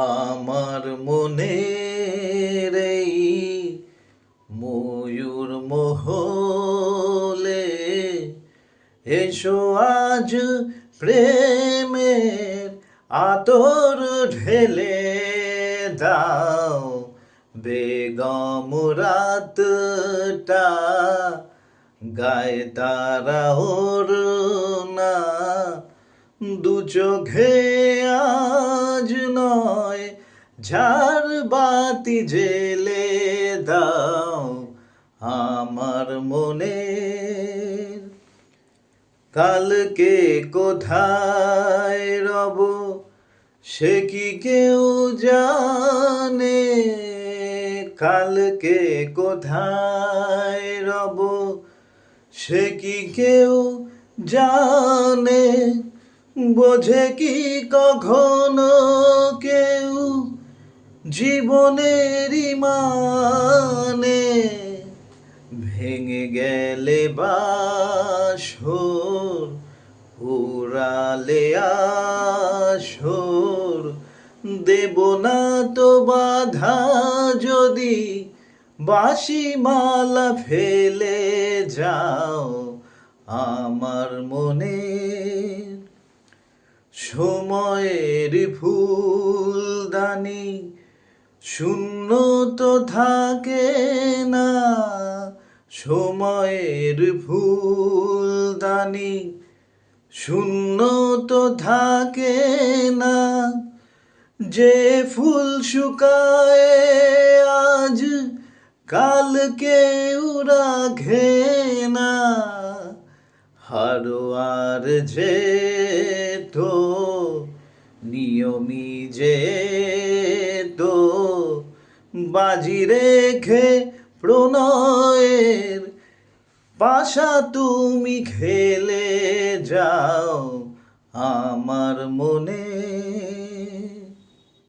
আমার মনের এই ময়ূর মহলে এসো আজ প্রেমের আতর ঢেলে দাও। বেগম রাতটা গায়ে তারা ওর না, দু চোখে আজ নয় ঝাড় বাতি জেলে দাও আমার মনের। কালকে কোথায় রব সে কি কেউ জানে, কালকে কোথায় রব সে কি কেউ জানে, বোঝে কি কখনো কেউ জীবনেরই মানে। ভেঙে গেলে বাসর উড়ালে আসর, দেব না তো বাধা যদি বাঁশি মালা ফেলে যাও আমার মনের। সময়ের ফুলদানি শূন্য তো থাকে না, সময়ের ফুলদানি শূন্য তো থাকে না। যে ফুল শুকায় আজ কালকে রাখে না, হারোয়ার যে তো নিয়মি যে তো বাজি রেখে প্রণয়ের পাশা তুমি খেলে যাও আমার মনে।